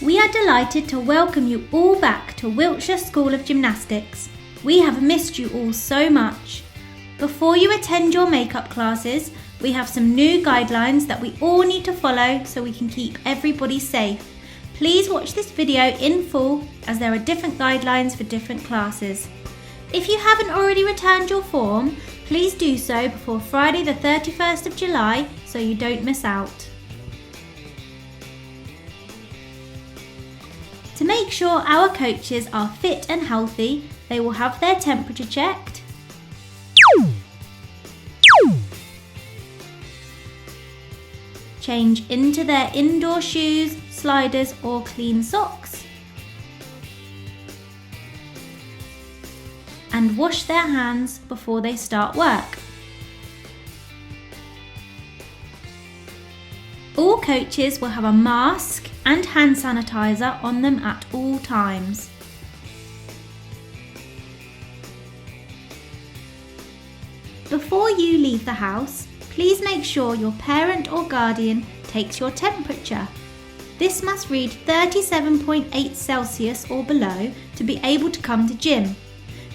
We are delighted to welcome you all back to Wiltshire School of Gymnastics. We have missed you all so much. Before you attend your makeup classes, we have some new guidelines that we all need to follow so we can keep everybody safe. Please watch this video in full as there are different guidelines for different classes. If you haven't already returned your form, please do so before Friday the 31st of July so you don't miss out. To make sure our coaches are fit and healthy, they will have their temperature checked, change into their indoor shoes, sliders or clean socks, and wash their hands before they start work. All coaches will have a mask and hand sanitizer on them at all times. Before you leave the house, please make sure your parent or guardian takes your temperature. This must read 37.8 Celsius or below to be able to come to gym.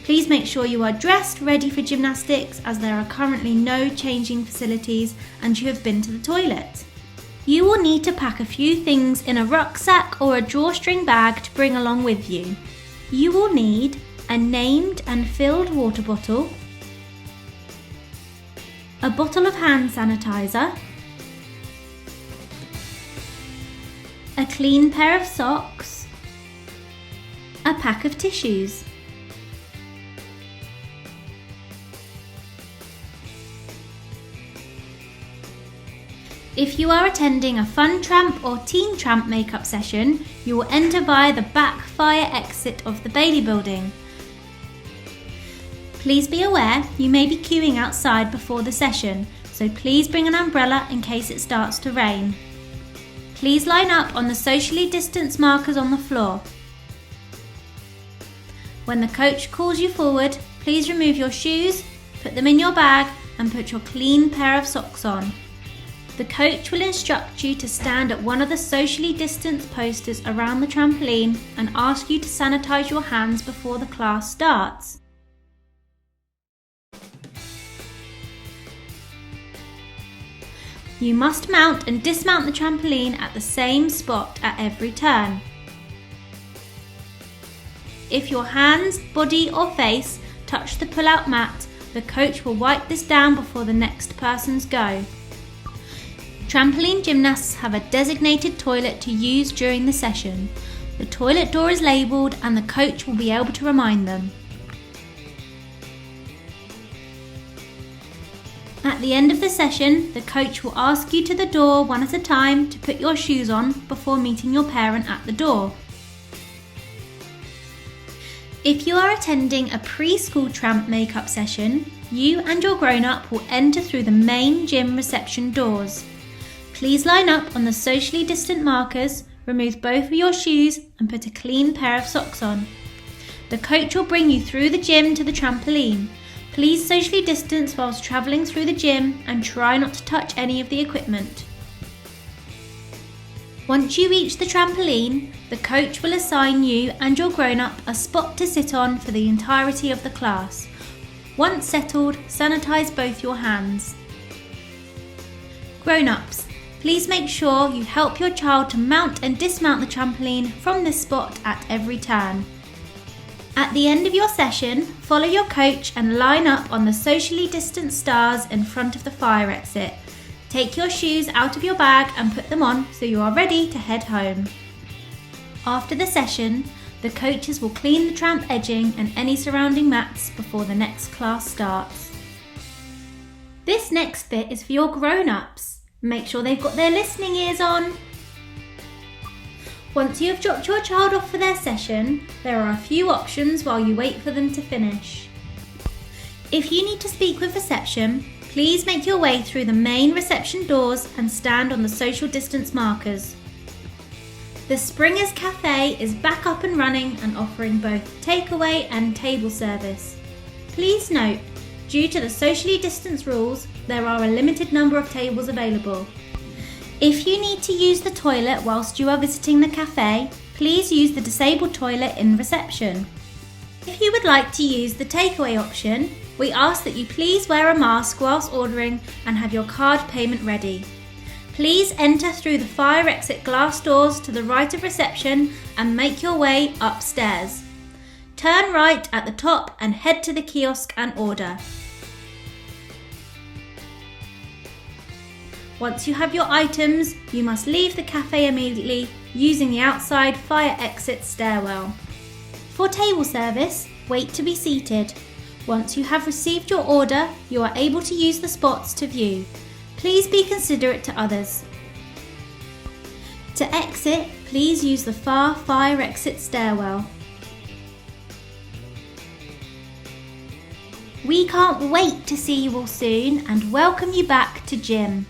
Please make sure you are dressed ready for gymnastics as there are currently no changing facilities and you have been to the toilet. You will need to pack a few things in a rucksack or a drawstring bag to bring along with you. You will need a named and filled water bottle, a bottle of hand sanitizer, a clean pair of socks, a pack of tissues. If you are attending a fun tramp or teen tramp makeup session, you will enter via the back fire exit of the Bailey building. Please be aware you may be queuing outside before the session, so please bring an umbrella in case it starts to rain. Please line up on the socially distanced markers on the floor. When the coach calls you forward, please remove your shoes, put them in your bag and put your clean pair of socks on. The coach will instruct you to stand at one of the socially distanced posters around the trampoline and ask you to sanitize your hands before the class starts. You must mount and dismount the trampoline at the same spot at every turn. If your hands, body or face touch the pull-out mat, the coach will wipe this down before the next person's go. Trampoline gymnasts have a designated toilet to use during the session. The toilet door is labelled and the coach will be able to remind them. At the end of the session, the coach will ask you to the door one at a time to put your shoes on before meeting your parent at the door. If you are attending a preschool tramp makeup session, you and your grown-up will enter through the main gym reception doors. Please line up on the socially distant markers, remove both of your shoes and put a clean pair of socks on. The coach will bring you through the gym to the trampoline. Please socially distance whilst travelling through the gym and try not to touch any of the equipment. Once you reach the trampoline, the coach will assign you and your grown-up a spot to sit on for the entirety of the class. Once settled, sanitize both your hands. Grown-ups, please make sure you help your child to mount and dismount the trampoline from this spot at every turn. At the end of your session, follow your coach and line up on the socially distanced stars in front of the fire exit. Take your shoes out of your bag and put them on so you are ready to head home. After the session, the coaches will clean the tramp edging and any surrounding mats before the next class starts. This next bit is for your grown-ups. Make sure they've got their listening ears on. Once you have dropped your child off for their session, there are a few options while you wait for them to finish. If you need to speak with reception, please make your way through the main reception doors and stand on the social distance markers. The Springers Cafe is back up and running and offering both takeaway and table service. Please note, due to the socially distanced rules, there are a limited number of tables available. If you need to use the toilet whilst you are visiting the cafe, please use the disabled toilet in reception. If you would like to use the takeaway option, we ask that you please wear a mask whilst ordering and have your card payment ready. Please enter through the fire exit glass doors to the right of reception and make your way upstairs. Turn right at the top and head to the kiosk and order. Once you have your items, you must leave the cafe immediately using the outside fire exit stairwell. For table service, wait to be seated. Once you have received your order, you are able to use the spots to view. Please be considerate to others. To exit, please use the far fire exit stairwell. We can't wait to see you all soon and welcome you back to gym.